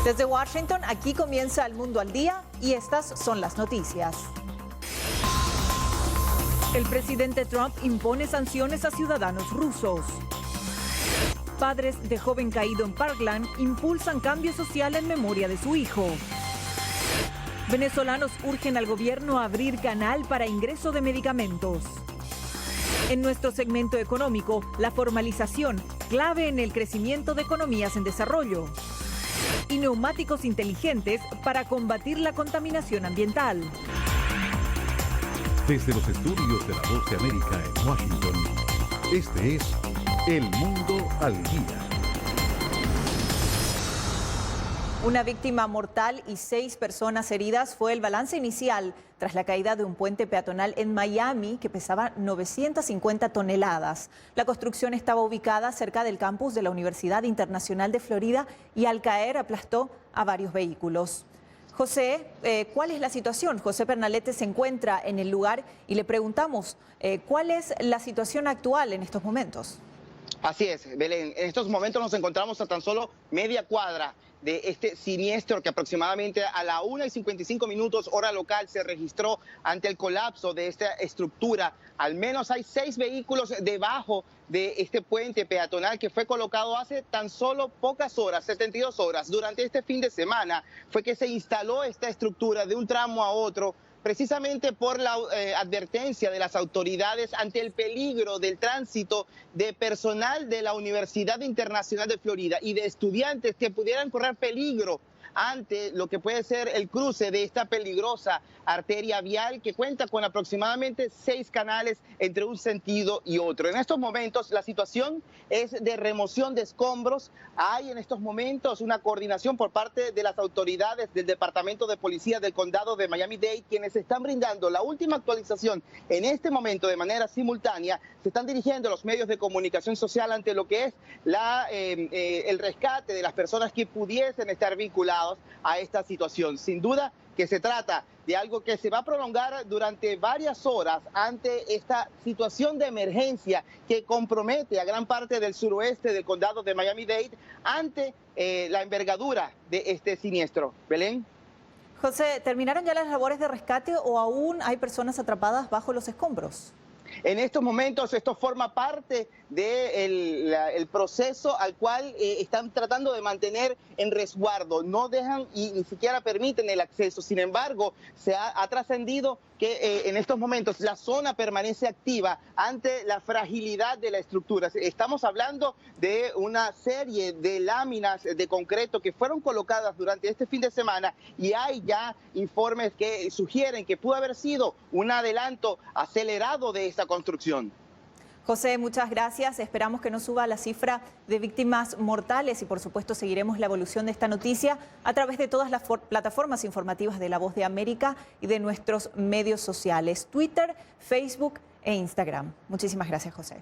Desde Washington, aquí comienza El Mundo al Día y estas son las noticias. El presidente Trump impone sanciones a ciudadanos rusos. Padres de joven caído en Parkland impulsan cambio social en memoria de su hijo. Venezolanos urgen al gobierno a abrir canal para ingreso de medicamentos. En nuestro segmento económico, la formalización, clave en el crecimiento de economías en desarrollo. Y neumáticos inteligentes para combatir la contaminación ambiental. Desde los estudios de La Voz de América en Washington, este es El Mundo al Día. Una víctima mortal y 6 personas heridas fue el balance inicial tras la caída de un puente peatonal en Miami que pesaba 950 toneladas. La construcción estaba ubicada cerca del campus de la Universidad Internacional de Florida y al caer aplastó a varios vehículos. José, ¿cuál es la situación? José Pernalete se encuentra en el lugar y le preguntamos ¿cuál es la situación actual en estos momentos? Así es, Belén. En estos momentos nos encontramos a tan solo media cuadra de este siniestro que aproximadamente a la 1:55 hora local se registró ante el colapso de esta estructura. Al menos hay 6 vehículos debajo de este puente peatonal que fue colocado hace tan solo pocas horas, 72 horas. Durante este fin de semana fue que se instaló esta estructura de un tramo a otro, precisamente por la advertencia de las autoridades ante el peligro del tránsito de personal de la Universidad Internacional de Florida y de estudiantes que pudieran correr peligro ante lo que puede ser el cruce de esta peligrosa arteria vial que cuenta con aproximadamente 6 canales entre un sentido y otro. En estos momentos la situación es de remoción de escombros. Hay en estos momentos una coordinación por parte de las autoridades del Departamento de Policía del Condado de Miami-Dade, quienes están brindando la última actualización en este momento de manera simultánea. Se están dirigiendo a los medios de comunicación social ante lo que es el rescate de las personas que pudiesen estar vinculadas a esta situación. Sin duda que se trata de algo que se va a prolongar durante varias horas ante esta situación de emergencia que compromete a gran parte del suroeste del condado de Miami-Dade ante la envergadura de este siniestro. Belén. José, ¿terminaron ya las labores de rescate o aún hay personas atrapadas bajo los escombros? En estos momentos esto forma parte del proceso al cual están tratando de mantener en resguardo. No dejan y ni siquiera permiten el acceso. Sin embargo, se ha trascendido que en estos momentos la zona permanece activa ante la fragilidad de la estructura. Estamos hablando de una serie de láminas de concreto que fueron colocadas durante este fin de semana y hay ya informes que sugieren que pudo haber sido un adelanto acelerado de esta construcción. José, muchas gracias. Esperamos que no suba la cifra de víctimas mortales y por supuesto seguiremos la evolución de esta noticia a través de todas las plataformas informativas de La Voz de América y de nuestros medios sociales, Twitter, Facebook e Instagram. Muchísimas gracias, José.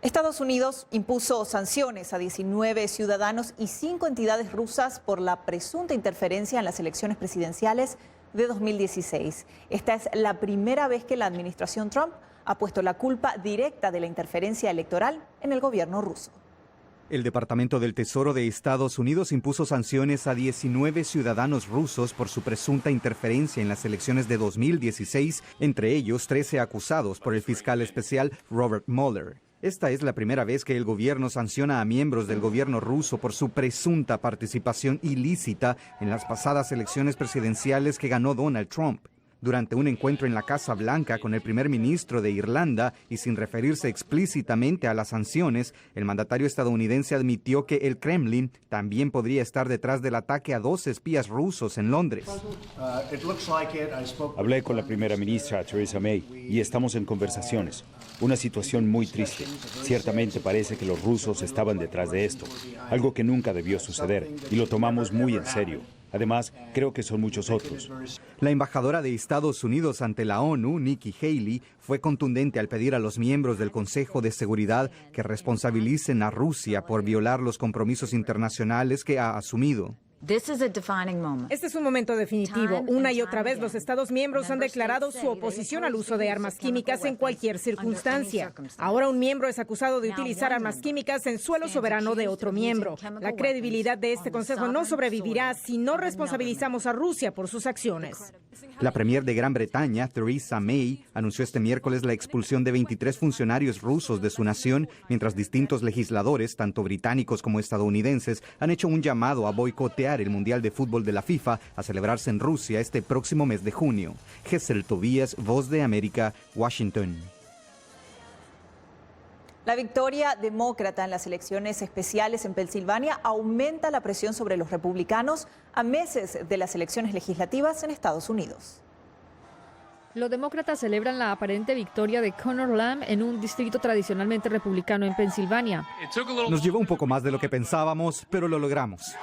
Estados Unidos impuso sanciones a 19 ciudadanos y 5 entidades rusas por la presunta interferencia en las elecciones presidenciales de 2016. Esta es la primera vez que la administración Trump ha puesto la culpa directa de la interferencia electoral en el gobierno ruso. El Departamento del Tesoro de Estados Unidos impuso sanciones a 19 ciudadanos rusos por su presunta interferencia en las elecciones de 2016, entre ellos 13 acusados por el fiscal especial Robert Mueller. Esta es la primera vez que el gobierno sanciona a miembros del gobierno ruso por su presunta participación ilícita en las pasadas elecciones presidenciales que ganó Donald Trump. Durante un encuentro en la Casa Blanca con el primer ministro de Irlanda y sin referirse explícitamente a las sanciones, el mandatario estadounidense admitió que el Kremlin también podría estar detrás del ataque a 2 espías rusos en Londres. Hablé con la primera ministra Theresa May y estamos en conversaciones. Una situación muy triste. Ciertamente parece que los rusos estaban detrás de esto, algo que nunca debió suceder y lo tomamos muy en serio. Además, creo que son muchos otros. La embajadora de Estados Unidos ante la ONU, Nikki Haley, fue contundente al pedir a los miembros del Consejo de Seguridad que responsabilicen a Rusia por violar los compromisos internacionales que ha asumido. Este es un momento definitivo. Una y otra vez los Estados miembros han declarado su oposición al uso de armas químicas en cualquier circunstancia. Ahora un miembro es acusado de utilizar armas químicas en suelo soberano de otro miembro. La credibilidad de este Consejo no sobrevivirá si no responsabilizamos a Rusia por sus acciones. La premier de Gran Bretaña, Theresa May, anunció este miércoles la expulsión de 23 funcionarios rusos de su nación, mientras distintos legisladores, tanto británicos como estadounidenses, han hecho un llamado a boicotear el Mundial de Fútbol de la FIFA a celebrarse en Rusia este próximo mes de junio. Gesell Tobías, Voz de América, Washington. La victoria demócrata en las elecciones especiales en Pensilvania aumenta la presión sobre los republicanos a meses de las elecciones legislativas en Estados Unidos. Los demócratas celebran la aparente victoria de Conor Lamb en un distrito tradicionalmente republicano en Pensilvania. Nos llevó un poco más de lo que pensábamos, pero lo logramos.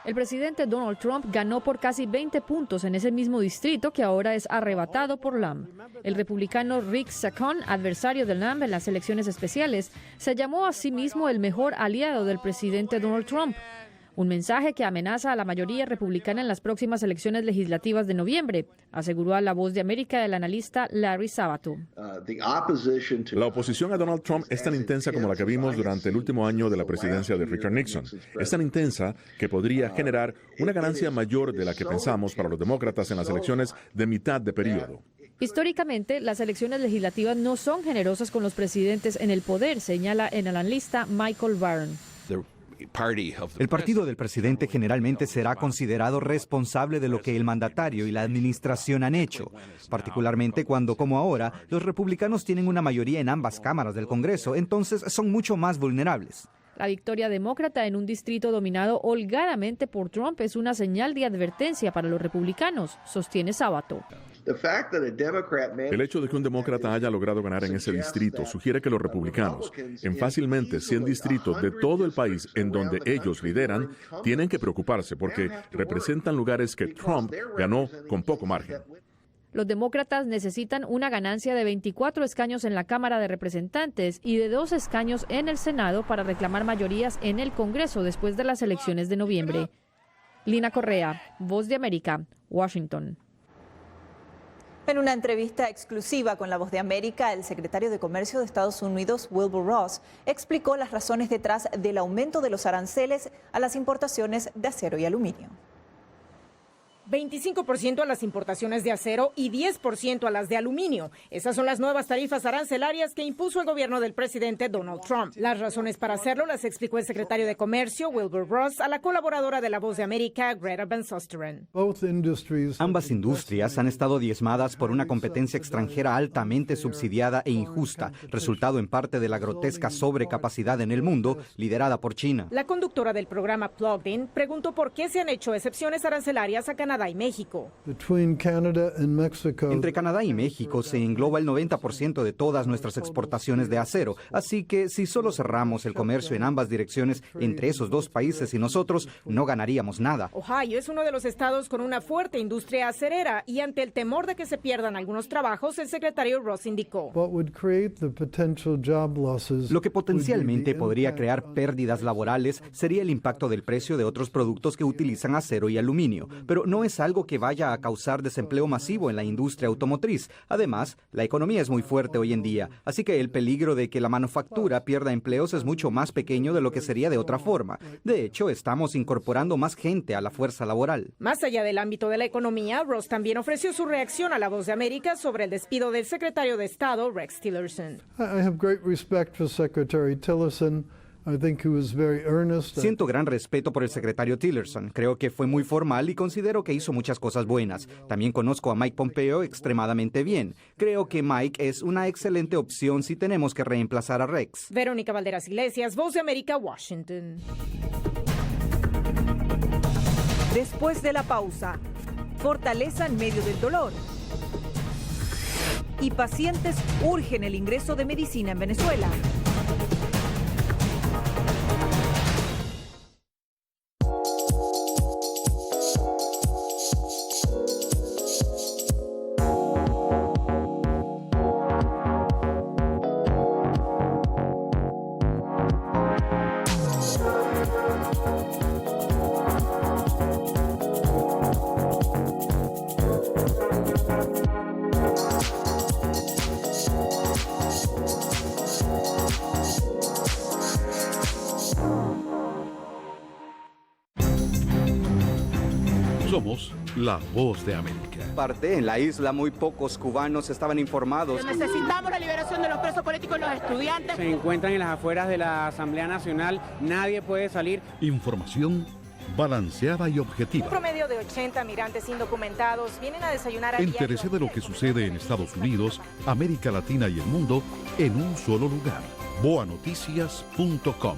El presidente Donald Trump ganó por casi 20 puntos en ese mismo distrito que ahora es arrebatado por Lamb. El republicano Rick Saccone, adversario de Lamb en las elecciones especiales, se llamó a sí mismo el mejor aliado del presidente Donald Trump. Un mensaje que amenaza a la mayoría republicana en las próximas elecciones legislativas de noviembre, aseguró a La Voz de América el analista Larry Sabato. La oposición a Donald Trump es tan intensa como la que vimos durante el último año de la presidencia de Richard Nixon. Es tan intensa que podría generar una ganancia mayor de la que pensamos para los demócratas en las elecciones de mitad de periodo. Históricamente, las elecciones legislativas no son generosas con los presidentes en el poder, señala el analista Michael Barron. El partido del presidente generalmente será considerado responsable de lo que el mandatario y la administración han hecho, particularmente cuando, como ahora, los republicanos tienen una mayoría en ambas cámaras del Congreso, entonces son mucho más vulnerables. La victoria demócrata en un distrito dominado holgadamente por Trump es una señal de advertencia para los republicanos, sostiene Sabato. El hecho de que un demócrata haya logrado ganar en ese distrito sugiere que los republicanos, en fácilmente 100 distritos de todo el país en donde ellos lideran, tienen que preocuparse porque representan lugares que Trump ganó con poco margen. Los demócratas necesitan una ganancia de 24 escaños en la Cámara de Representantes y de 2 escaños en el Senado para reclamar mayorías en el Congreso después de las elecciones de noviembre. Lina Correa, Voz de América, Washington. En una entrevista exclusiva con La Voz de América, el secretario de Comercio de Estados Unidos, Wilbur Ross, explicó las razones detrás del aumento de los aranceles a las importaciones de acero y aluminio. 25% a las importaciones de acero y 10% a las de aluminio. Esas son las nuevas tarifas arancelarias que impuso el gobierno del presidente Donald Trump. Las razones para hacerlo las explicó el secretario de Comercio, Wilbur Ross, a la colaboradora de La Voz de América, Greta Van Susteren. Ambas industrias han estado diezmadas por una competencia extranjera altamente subsidiada e injusta, resultado en parte de la grotesca sobrecapacidad en el mundo, liderada por China. La conductora del programa Plugged In preguntó por qué se han hecho excepciones arancelarias a Canadá y México. Entre Canadá y México se engloba el 90% de todas nuestras exportaciones de acero, así que si solo cerramos el comercio en ambas direcciones entre esos dos países y nosotros, no ganaríamos nada. Ohio es uno de los estados con una fuerte industria acerera y ante el temor de que se pierdan algunos trabajos, el secretario Ross indicó: lo que potencialmente podría crear pérdidas laborales sería el impacto del precio de otros productos que utilizan acero y aluminio, pero no es algo que vaya a causar desempleo masivo en la industria automotriz. Además, la economía es muy fuerte hoy en día, así que el peligro de que la manufactura pierda empleos es mucho más pequeño de lo que sería de otra forma. De hecho, estamos incorporando más gente a la fuerza laboral. Más allá del ámbito de la economía, Ross también ofreció su reacción a La Voz de América sobre el despido del secretario de Estado, Rex Tillerson. Siento gran respeto por el secretario Tillerson. Creo que fue muy formal y considero que hizo muchas cosas buenas. También conozco a Mike Pompeo extremadamente bien. Creo que Mike es una excelente opción si tenemos que reemplazar a Rex. Verónica Valderas Iglesias, Voz de América, Washington. Después de la pausa, fortaleza en medio del dolor. Y pacientes urgen el ingreso de medicina en Venezuela. Somos la voz de América. Parte en la isla, muy pocos cubanos estaban informados. Necesitamos la liberación de los presos políticos y los estudiantes. Se encuentran en las afueras de la Asamblea Nacional, nadie puede salir. Información balanceada y objetiva. Un promedio de 80 migrantes indocumentados vienen a desayunar. Entérese de lo que sucede en Estados Unidos, América Latina y el mundo en un solo lugar. boanoticias.com.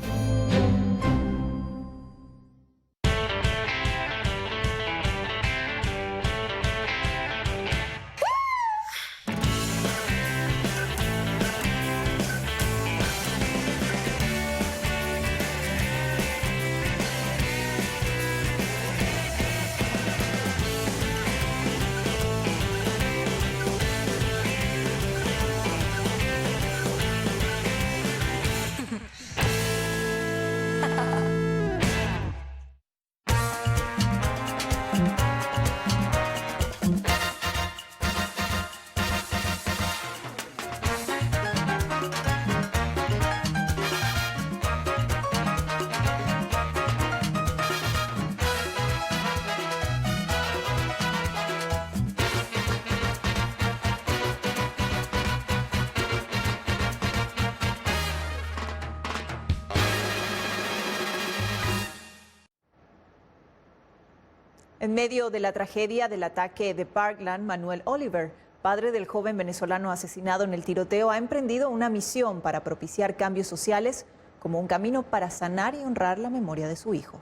En medio de la tragedia del ataque de Parkland, Manuel Oliver, padre del joven venezolano asesinado en el tiroteo, ha emprendido una misión para propiciar cambios sociales como un camino para sanar y honrar la memoria de su hijo.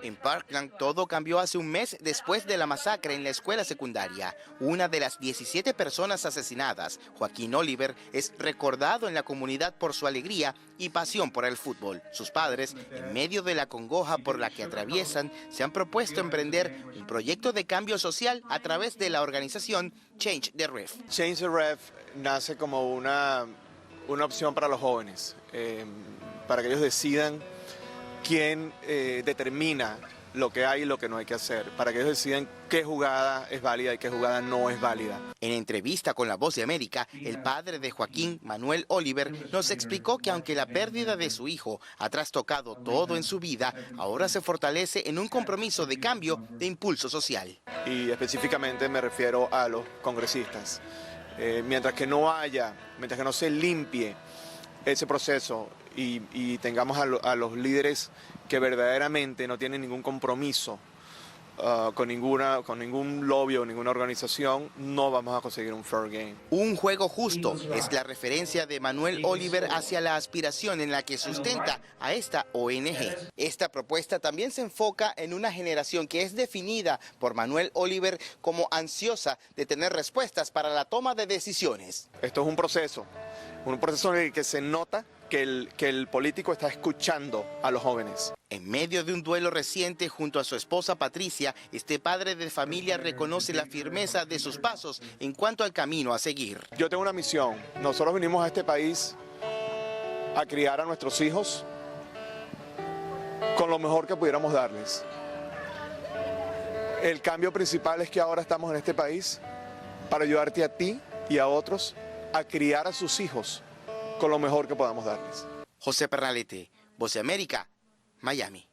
En Parkland todo cambió hace un mes después de la masacre en la escuela secundaria. Una de las 17 personas asesinadas, Joaquín Oliver, es recordado en la comunidad por su alegría y pasión por el fútbol. Sus padres, en medio de la congoja por la que atraviesan, se han propuesto emprender un proyecto de cambio social a través de la organización Change the Ref. Change the Ref nace como una opción para los jóvenes, para que ellos decidan quién determina lo que hay y lo que no hay que hacer, para que ellos decidan qué jugada es válida y qué jugada no es válida. En entrevista con La Voz de América, el padre de Joaquín, Manuel Oliver, nos explicó que aunque la pérdida de su hijo ha trastocado todo en su vida, ahora se fortalece en un compromiso de cambio de impulso social. Y específicamente me refiero a los congresistas. Mientras que no se limpie ese proceso y tengamos a los líderes que verdaderamente no tienen ningún compromiso con ningún lobby o ninguna organización, no vamos a conseguir un fair game. Un juego justo es la referencia de Manuel Oliver hacia la aspiración en la que sustenta a esta ONG. Esta propuesta también se enfoca en una generación que es definida por Manuel Oliver como ansiosa de tener respuestas para la toma de decisiones. Esto es un proceso en el que se nota que el político está escuchando a los jóvenes. En medio de un duelo reciente junto a su esposa Patricia, este padre de familia reconoce la firmeza de sus pasos en cuanto al camino a seguir. Yo tengo una misión. Nosotros vinimos a este país a criar a nuestros hijos con lo mejor que pudiéramos darles. El cambio principal es que ahora estamos en este país para ayudarte a ti y a otros a criar a sus hijos con lo mejor que podamos darles. José Pernalete, Voz de América, Miami.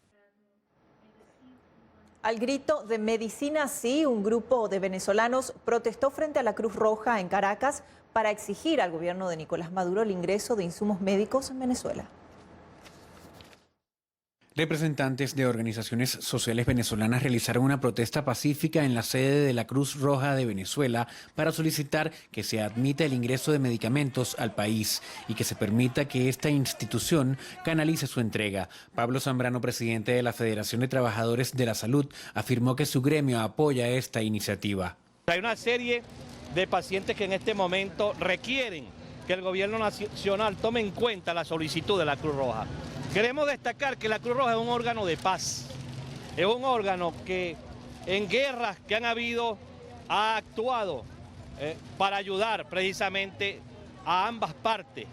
Al grito de Medicina Sí, un grupo de venezolanos protestó frente a la Cruz Roja en Caracas para exigir al gobierno de Nicolás Maduro el ingreso de insumos médicos en Venezuela. Representantes de organizaciones sociales venezolanas realizaron una protesta pacífica en la sede de la Cruz Roja de Venezuela para solicitar que se admita el ingreso de medicamentos al país y que se permita que esta institución canalice su entrega. Pablo Zambrano, presidente de la Federación de Trabajadores de la Salud, afirmó que su gremio apoya esta iniciativa. Hay una serie de pacientes que en este momento requieren que el gobierno nacional tome en cuenta la solicitud de la Cruz Roja. Queremos destacar que la Cruz Roja es un órgano de paz, es un órgano que en guerras que han habido ha actuado para ayudar precisamente a ambas partes.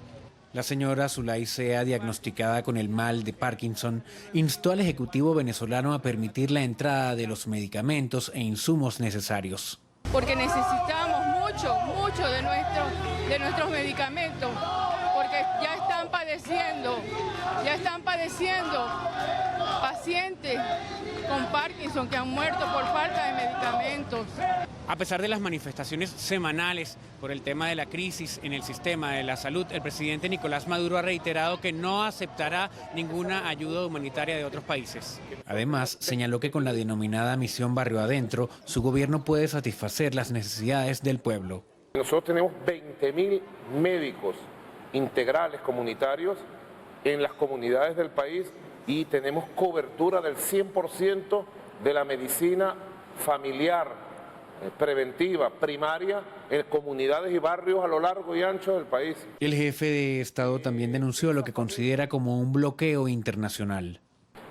La señora Zulay Sea, diagnosticada con el mal de Parkinson, instó al Ejecutivo venezolano a permitir la entrada de los medicamentos e insumos necesarios. Porque necesitamos mucho de nuestros medicamentos, porque ya están padeciendo pacientes con Parkinson que han muerto por falta de medicamentos. A pesar de las manifestaciones semanales por el tema de la crisis en el sistema de la salud, el presidente Nicolás Maduro ha reiterado que no aceptará ninguna ayuda humanitaria de otros países. Además, señaló que con la denominada Misión Barrio Adentro, su gobierno puede satisfacer las necesidades del pueblo. Nosotros tenemos 20.000 médicos integrales comunitarios en las comunidades del país y tenemos cobertura del 100% de la medicina familiar, preventiva, primaria, en comunidades y barrios a lo largo y ancho del país. El jefe de Estado también denunció lo que considera como un bloqueo internacional.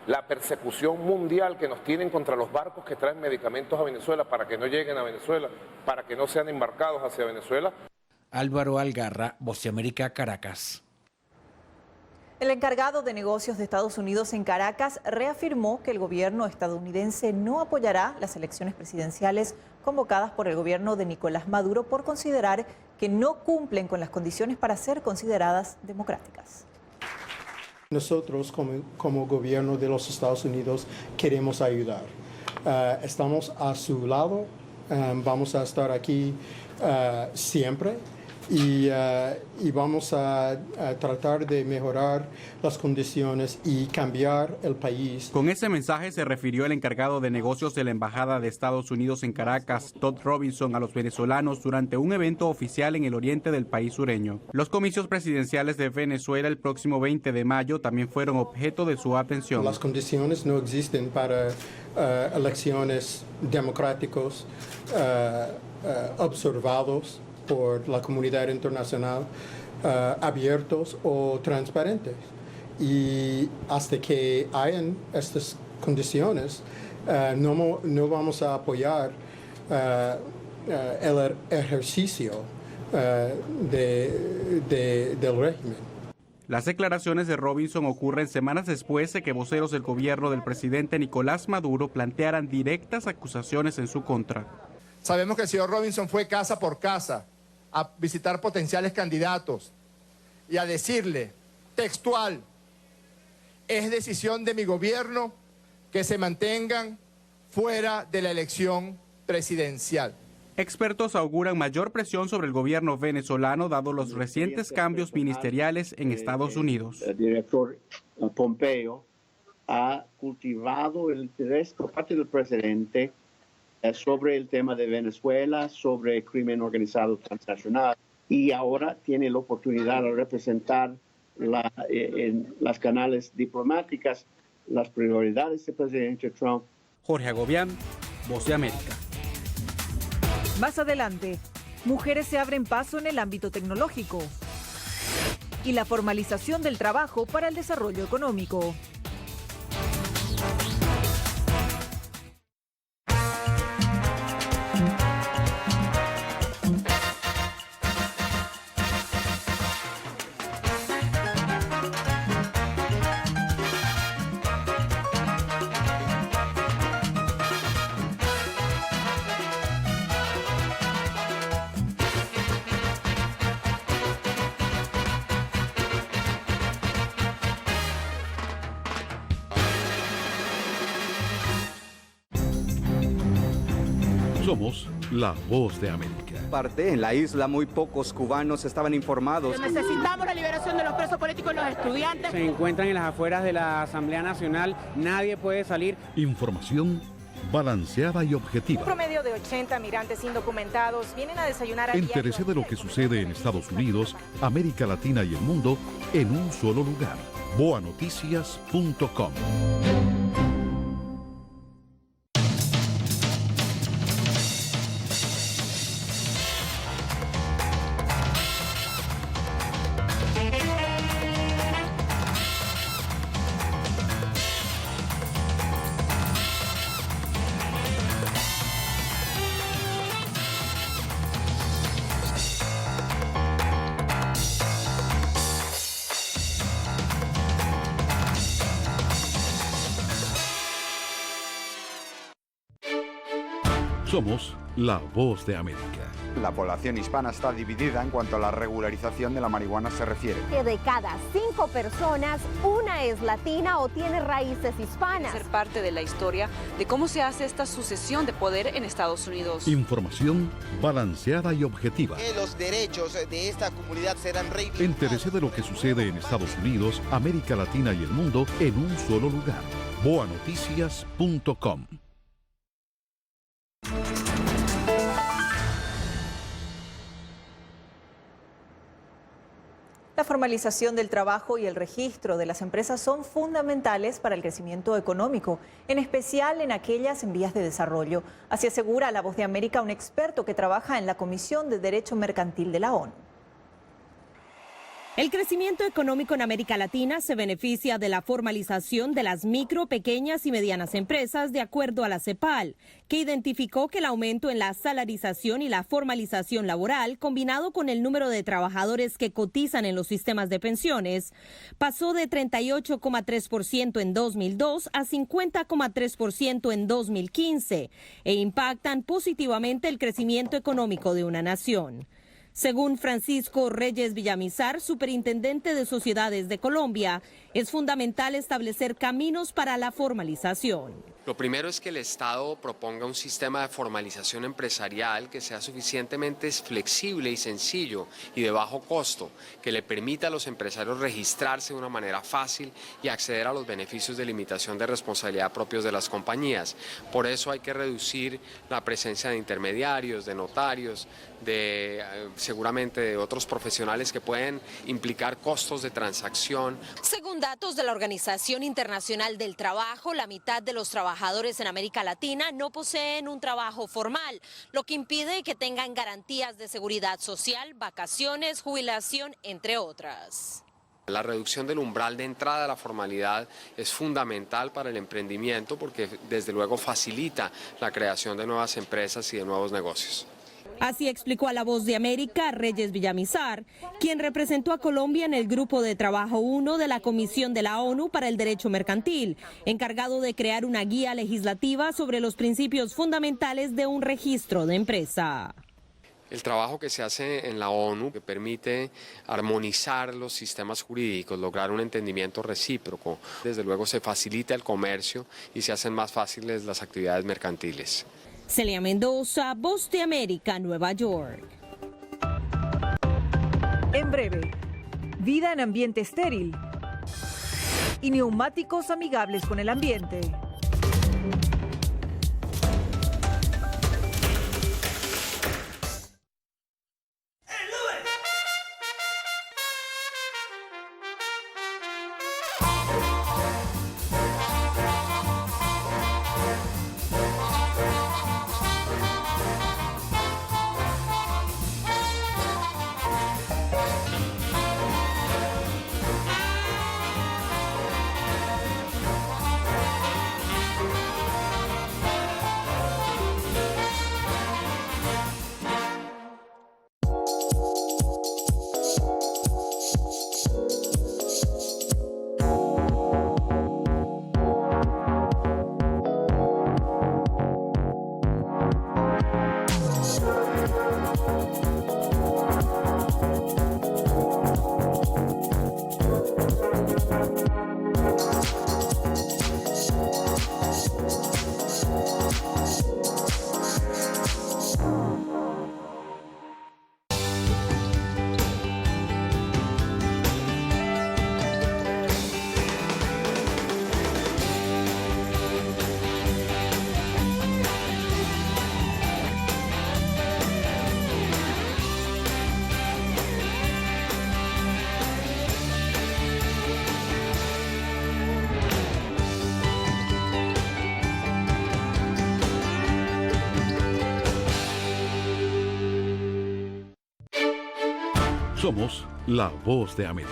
La persecución mundial que nos tienen contra los barcos que traen medicamentos a Venezuela para que no lleguen a Venezuela, para que no sean embarcados hacia Venezuela. Álvaro Algarra, Voz de América, Caracas. El encargado de negocios de Estados Unidos en Caracas reafirmó que el gobierno estadounidense no apoyará las elecciones presidenciales convocadas por el gobierno de Nicolás Maduro por considerar que no cumplen con las condiciones para ser consideradas democráticas. Nosotros como gobierno de los Estados Unidos queremos ayudar. Estamos a su lado, vamos a estar aquí siempre. Y vamos a tratar de mejorar las condiciones y cambiar el país. Con ese mensaje se refirió el encargado de negocios de la Embajada de Estados Unidos en Caracas, Todd Robinson, a los venezolanos durante un evento oficial en el oriente del país sureño. Los comicios presidenciales de Venezuela el próximo 20 de mayo también fueron objeto de su atención. Las condiciones no existen para elecciones democráticos observados por la comunidad internacional, abiertos o transparentes. Y hasta que hayan estas condiciones, no vamos a apoyar el ejercicio del régimen. Las declaraciones de Robinson ocurren semanas después de que voceros del gobierno del presidente Nicolás Maduro plantearan directas acusaciones en su contra. Sabemos que el señor Robinson fue casa por casa a visitar potenciales candidatos y a decirle, textual, es decisión de mi gobierno que se mantengan fuera de la elección presidencial. Expertos auguran mayor presión sobre el gobierno venezolano dado los recientes cambios ministeriales en Estados Unidos. El director Pompeo ha cultivado el interés por parte del presidente sobre el tema de Venezuela, sobre el crimen organizado transnacional, y ahora tiene la oportunidad de representar en las canales diplomáticas las prioridades del presidente Trump. Jorge Agobián, Voz de América. Más adelante, mujeres se abren paso en el ámbito tecnológico y la formalización del trabajo para el desarrollo económico. Somos la Voz de América. En la isla muy pocos cubanos estaban informados. Necesitamos la liberación de los presos políticos y los estudiantes. Se encuentran en las afueras de la Asamblea Nacional, nadie puede salir. Información balanceada y objetiva. Un promedio de 80 migrantes indocumentados vienen a desayunar a Entérese de lo que sucede en Estados Unidos, América Latina y el mundo en un solo lugar. boanoticias.com. Somos La Voz de América. La población hispana está dividida en cuanto a la regularización de la marihuana se refiere. Que de cada 5 personas, una es latina o tiene raíces hispanas. Ser parte de la historia de cómo se hace esta sucesión de poder en Estados Unidos. Información balanceada y objetiva. Que los derechos de esta comunidad serán reivindicados. Entérese de lo que sucede en Estados Unidos, América Latina y el mundo en un solo lugar. boanoticias.com. La formalización del trabajo y el registro de las empresas son fundamentales para el crecimiento económico, en especial en aquellas en vías de desarrollo. Así asegura La Voz de América un experto que trabaja en la Comisión de Derecho Mercantil de la ONU. El crecimiento económico en América Latina se beneficia de la formalización de las micro, pequeñas y medianas empresas, de acuerdo a la CEPAL, que identificó que el aumento en la salarización y la formalización laboral, combinado con el número de trabajadores que cotizan en los sistemas de pensiones, pasó de 38,3% en 2002 a 50,3% en 2015 e impactan positivamente el crecimiento económico de una nación. Según Francisco Reyes Villamizar, superintendente de Sociedades de Colombia, es fundamental establecer caminos para la formalización. Lo primero es que el Estado proponga un sistema de formalización empresarial que sea suficientemente flexible y sencillo y de bajo costo, que le permita a los empresarios registrarse de una manera fácil y acceder a los beneficios de limitación de responsabilidad propios de las compañías. Por eso hay que reducir la presencia de intermediarios, de notarios, seguramente de otros profesionales que pueden implicar costos de transacción. Según datos de la Organización Internacional del Trabajo, la mitad de los trabajadores en América Latina no poseen un trabajo formal, lo que impide que tengan garantías de seguridad social, vacaciones, jubilación, entre otras. La reducción del umbral de entrada a la formalidad es fundamental para el emprendimiento porque desde luego facilita la creación de nuevas empresas y de nuevos negocios. Así explicó a La Voz de América Reyes Villamizar, quien representó a Colombia en el Grupo de Trabajo 1 de la Comisión de la ONU para el Derecho Mercantil, encargado de crear una guía legislativa sobre los principios fundamentales de un registro de empresa. El trabajo que se hace en la ONU, que permite armonizar los sistemas jurídicos, lograr un entendimiento recíproco, desde luego se facilita el comercio y se hacen más fáciles las actividades mercantiles. Celia Mendoza, Voz de América, Nueva York. En breve, vida en ambiente estéril y neumáticos amigables con el ambiente. Somos La Voz de América.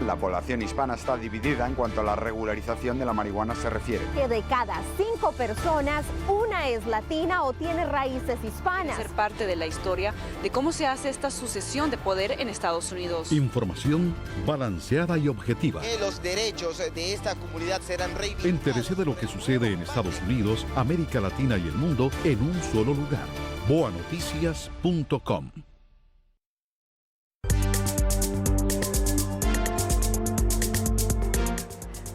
La población hispana está dividida en cuanto a la regularización de la marihuana se refiere. Que de cada 5 personas, una es latina o tiene raíces hispanas. Ser parte de la historia de cómo se hace esta sucesión de poder en Estados Unidos. Información balanceada y objetiva. Que los derechos de esta comunidad serán reivindicados. Entérese de lo que sucede en Estados Unidos, América Latina y el mundo en un solo lugar. boanoticias.com.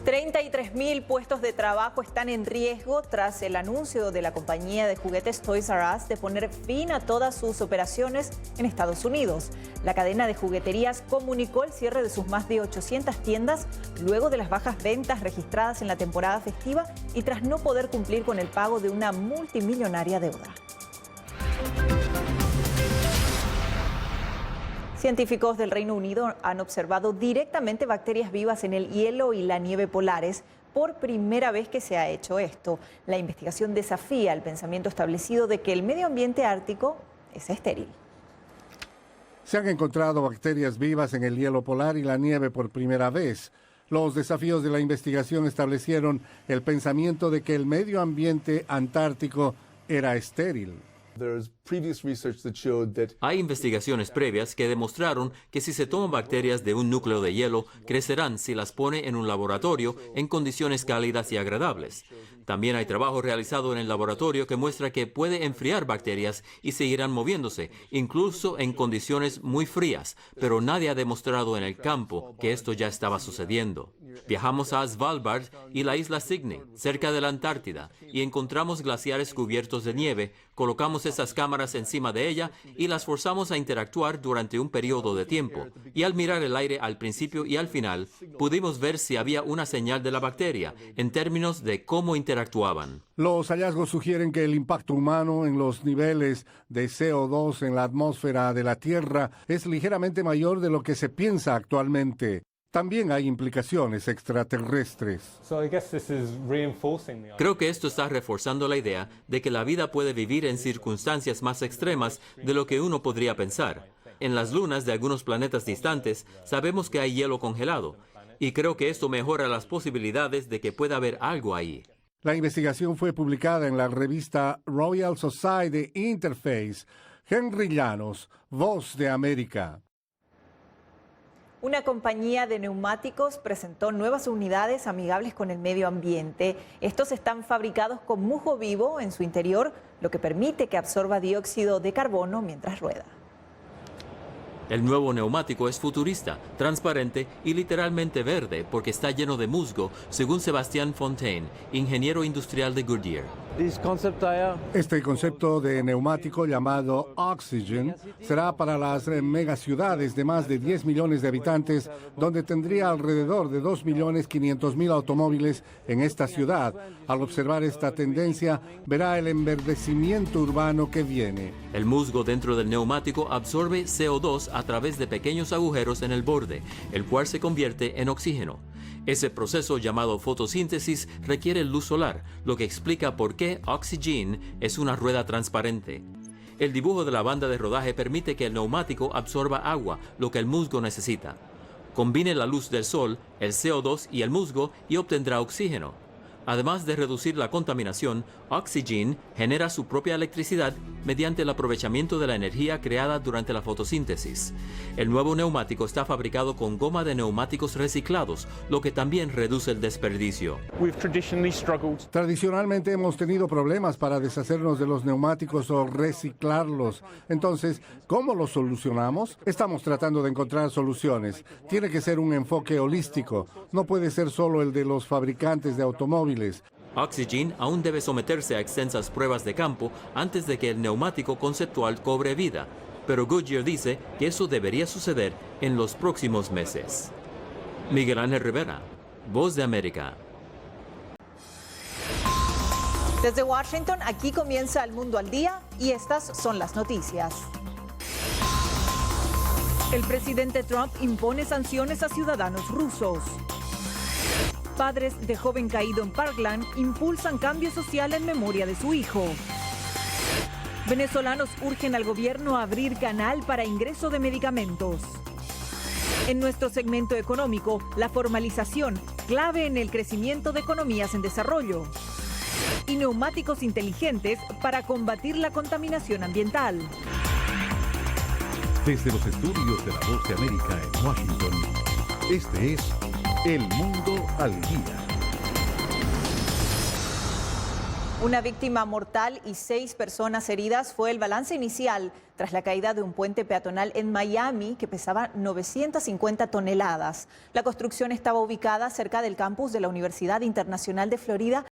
$33,000 puestos de trabajo están en riesgo tras el anuncio de la compañía de juguetes Toys R Us de poner fin a todas sus operaciones en Estados Unidos. La cadena de jugueterías comunicó el cierre de sus más de 800 tiendas luego de las bajas ventas registradas en la temporada festiva y tras no poder cumplir con el pago de una multimillonaria deuda. Científicos del Reino Unido han observado directamente bacterias vivas en el hielo y la nieve polares. Por primera vez que se ha hecho esto. La investigación desafía el pensamiento establecido de que el medio ambiente ártico es estéril. Se han encontrado bacterias vivas en el hielo polar y la nieve por primera vez. Los desafíos de la investigación establecieron el pensamiento de que el medio ambiente antártico era estéril. Hay investigaciones previas que demostraron que si se toman bacterias de un núcleo de hielo, crecerán si las pone en un laboratorio en condiciones cálidas y agradables. También hay trabajo realizado en el laboratorio que muestra que puede enfriar bacterias y seguirán moviéndose, incluso en condiciones muy frías, pero nadie ha demostrado en el campo que esto ya estaba sucediendo. Viajamos a Svalbard y la isla Sydney, cerca de la Antártida, y encontramos glaciares cubiertos de nieve. Colocamos esas cámaras encima de ella y las forzamos a interactuar durante un periodo de tiempo. Y al mirar el aire al principio y al final, pudimos ver si había una señal de la bacteria en términos de cómo interactuaban. Los hallazgos sugieren que el impacto humano en los niveles de CO2 en la atmósfera de la Tierra es ligeramente mayor de lo que se piensa actualmente. También hay implicaciones extraterrestres. Creo que esto está reforzando la idea de que la vida puede vivir en circunstancias más extremas de lo que uno podría pensar. En las lunas de algunos planetas distantes sabemos que hay hielo congelado, y creo que esto mejora las posibilidades de que pueda haber algo ahí. La investigación fue publicada en la revista Royal Society Interface. Henry Llanos, Voz de América. Una compañía de neumáticos presentó nuevas unidades amigables con el medio ambiente. Estos están fabricados con musgo vivo en su interior, lo que permite que absorba dióxido de carbono mientras rueda. El nuevo neumático es futurista, transparente y literalmente verde porque está lleno de musgo, según Sebastián Fontaine, ingeniero industrial de Goodyear. Este concepto de neumático llamado Oxygen será para las megaciudades de más de 10 millones de habitantes, donde tendría alrededor de 2.500.000 automóviles en esta ciudad. Al observar esta tendencia, verá el enverdecimiento urbano que viene. El musgo dentro del neumático absorbe CO2 a través de pequeños agujeros en el borde, el cual se convierte en oxígeno. Ese proceso llamado fotosíntesis requiere luz solar, lo que explica por qué Oxygen es una rueda transparente. El dibujo de la banda de rodaje permite que el neumático absorba agua, lo que el musgo necesita. Combine la luz del sol, el CO2 y el musgo y obtendrá oxígeno. Además de reducir la contaminación, Oxygen genera su propia electricidad mediante el aprovechamiento de la energía creada durante la fotosíntesis. El nuevo neumático está fabricado con goma de neumáticos reciclados, lo que también reduce el desperdicio. Tradicionalmente hemos tenido problemas para deshacernos de los neumáticos o reciclarlos. Entonces, ¿cómo los solucionamos? Estamos tratando de encontrar soluciones. Tiene que ser un enfoque holístico. No puede ser solo el de los fabricantes de automóviles. Oxygen aún debe someterse a extensas pruebas de campo antes de que el neumático conceptual cobre vida, pero Goodyear dice que eso debería suceder en los próximos meses. Miguel Ángel Rivera, Voz de América. Desde Washington, aquí comienza El Mundo al Día y estas son las noticias. El presidente Trump impone sanciones a ciudadanos rusos. Padres de joven caído en Parkland impulsan cambio social en memoria de su hijo. Venezolanos urgen al gobierno a abrir canal para ingreso de medicamentos. En nuestro segmento económico, la formalización, clave en el crecimiento de economías en desarrollo. Y neumáticos inteligentes para combatir la contaminación ambiental. Desde los estudios de la Voz de América en Washington, este es El Mundo al Día. Una víctima mortal y 6 personas heridas fue el balance inicial tras la caída de un puente peatonal en Miami que pesaba 950 toneladas. La construcción estaba ubicada cerca del campus de la Universidad Internacional de Florida